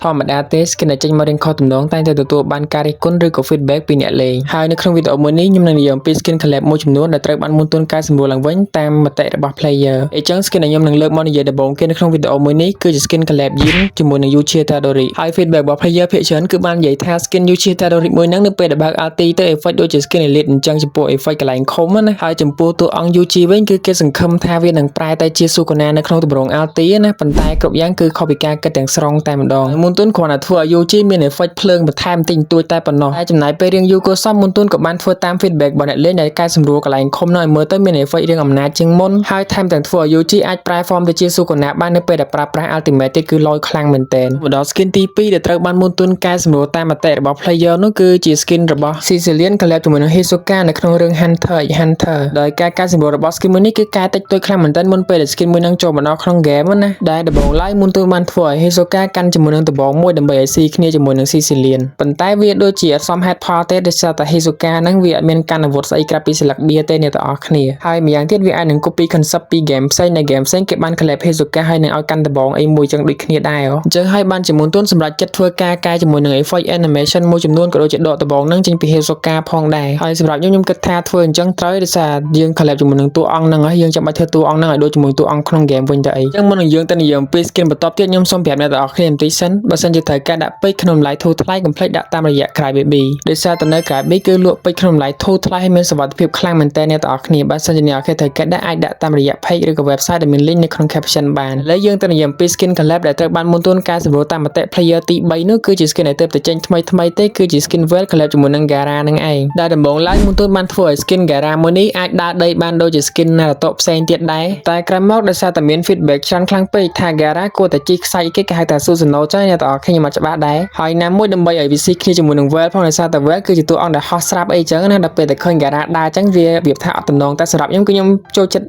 ធម្មតាទេ skin ដែលចេញមករៀងខុសទំនងតែងតែទទួលបានការរិះគន់ឬក៏ feedback ពីអ្នកលេងហើយនៅក្នុងវីដេអូមួយនេះខ្ញុំនឹងនិយាយអំពី skin collab មួយចំនួនដែលត្រូវបានមុនទន់កែសម្រួលឡើងវិញតាមមតិរបស់ player អញ្ចឹង skin ដែលខ្ញុំនឹងលើកមកនិយាយដំបូងគេនៅក្នុងវីដេអូមួយនេះគឺជា skin collab Yin ជាមួយនឹង Yuchi Tadori ហើយ feedback របស់ player ភាគច្រើនគឺបាននិយាយថា skin Yuchi Tadori មួយហ្នឹងនៅពេលដែលបើក ulti ទៅ effect ដូចជា skin elite អញ្ចឹងចំពោះ effect កន្លែងខុំណាហើយចំពោះតួអង្គ Yuchi វិញគឺគេសង្ឃឹមថាវានឹងប្រែទៅជា Sukuna នៅក្នុងទម្រង់ ulti ណាប៉ុន្តែគ្រប់យ៉ាងគឺខុសពីការគិតទាំងស្រុងតែម្ដងមុនទន់គ្រាន់តែធ្វើឲ្យ Yuchi មាន effect ភ្លើងបន្ថែមតិចបន្តួចតែប៉ុណ្ណោះហើយចំណាយពេលរៀងយូរក៏សមមុនទន់ក៏បានធ្វើតាម feedback របស់អ្នកលេងដែលកែសម្រួលកន្លែងខុំនោះឲ្យមើលទៅមាន effect រៀងអំណាចជាងមុនហើយថែមទាំងធ្វើឲ្យ Yuchi អាចប្រែ form ទៅជា Sukuna បាននៅពេលដែលប្រើប្រាស់ ultimate ទៀតគឺលយខ្លាំងមែនទែនមកដល់ skin ទី2ដែលត្រូវបានមុនទន់កែសម្រួលតាមមតិរបស់ player នោះគឺជា skin របស់ Sicilian collab ជាមួយនឹង Hisoka នៅក្នុងរឿង Hunter x Hunter ដោយការកែសម្រួលរបស់ skin មួយនេះគឺកែតិចតួចខ្លាំងមែនទែនមុនពេលដែល skin មួយនឹងចូលមកដល់ក្នុង game ណាដែលដំបូងឡើយមុនទន់បានធ្វើឲ្យ Hisoka កាន់ជាមួយនឹងដបងមួយដើម្បីឲ្យស៊ីគ្នាជាមួយនឹង Sicilian ប៉ុន្តែវាដូចជាអត់សមហេតុផលទេដោយសារតែ Hisoka ហ្នឹងវាអត់មានកាន់អាវុធស្អីក្រៅពីស្លឹកបៀទេអ្នកទាំងអស់គ្នាហើយម្យ៉ាងទៀតវាអាចនឹង copy concept ពី game ផ្សេងនៃ game ផ្សេងគេបាន collab Hisoka ហើយនឹងឲ្យកាន់ដបងអីមួយចឹងដូចគ្នាដែរអញ្ចឹងហើយបានជាមុនទន់សម្រាប់ចិត្តធ្វើការកែជាមួយនឹង effect animation មួយចំនួនក៏ដូចជាដកដបងហ្នឹងចេញពី Hisoka ផងដែរហើយសម្រាប់ខ្ញុំគិតថាធ្វើអញ្ចឹងត្រូវដោយសារយើង collab ជាមួយនឹងតួអង្គហ្នឹងហើយយើងចាំបាច់ធ្វើតួអង្គហ្នឹងឲ្យដូចជាមួយតួអង្គក្នុង game វិញទៅអីអញ្ចឹងមុននឹងយើងទៅនិយាយអំពី skin បន្ទាប់ទៀតខ្ញុំសូមប្រាប់អ្នកទាំងអស់គ្នាបន្តិចសិនបើសិនជាត្រូវការដាក់ពេជ្រក្នុងតម្លៃធូរថ្លៃកុំភ្លេចដាក់តាមរយៈ Crybaby ដោយសារតែនៅ Crybaby គឺលក់ពេជ្រក្នុងតម្លៃធូរថ្លៃហើយមានសុវត្ថិភាពខ្លាំងមែនតើអ្នកទាំងអស់គ្នាបើសិនជាអ្នកទាំងអស់គ្នាត្រូវការដាក់អាចដាក់តាមរយៈ page ឬក៏ website ដែលមាន link នៅក្នុង caption បានឥឡូវយើងទៅនិយាយអំពី skin collab ដែលត្រូវបានមុនទន់កែសម្រួលតាមមតិ player ទី3នោះគឺជា skin ដែលទើបតែចេញថ្មីទេគឺជា skin Veil collab ជាមួយនឹង Gaara នឹងឯងដែលដំបូងឡើយមុនទន់បានធ្វើឲ្យ skin Gaara មួយនេះអាចដើរដីបានដូចជា skin Naruto ផ្សេងទៀតដែរតែក្រោយមកដោយសារតែមាន feedback ច្រើនខ្លាំងពេកថា Gaara គួរតែជីកខ្សាច់គេហៅថា Susanoo ចឹងអ្នកទាំងអស់គ្នាមកច្បាស់ដែរហើយណាមួយដើម្បីឲ្យវាស៊ីគ្នាជាមួយនឹង Veil ផងដោយសារតែ Veil គឺជាតួអង្គដែលហោះស្រាប់អីចឹងណាដល់ពេលតែឃើញ Gaara ដើរចឹងវារបៀបថាអត់តំណងតែសម្រាប់ខ្ញុំគឺខ្ញុំចូលចិត្ត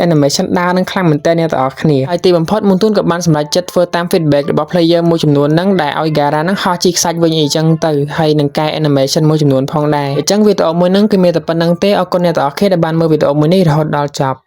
animation ដើរនឹងខ្លាំងមែនតើអ្នកទាំងអស់គ្នាហើយទីបំផុតមុនទន់ក៏បានសម្រេចចិត្តធ្វើតាម feedback របស់ player មួយចំនួនហ្នឹងដែលឲ្យ Gaara ហ្នឹងហោះជីកខ្សាច់វិញអីចឹងទៅហើយនឹងកែ animation មួយចំនួនផងដែរអញ្ចឹងវីដេអូមួយហ្នឹងគឺមានតែប៉ុណ្្នឹងទេអរគុណអ្នកទាំងអស់គ្នាដែលបានមើលវីដេអូមួយនេះរហូតដល់ចប់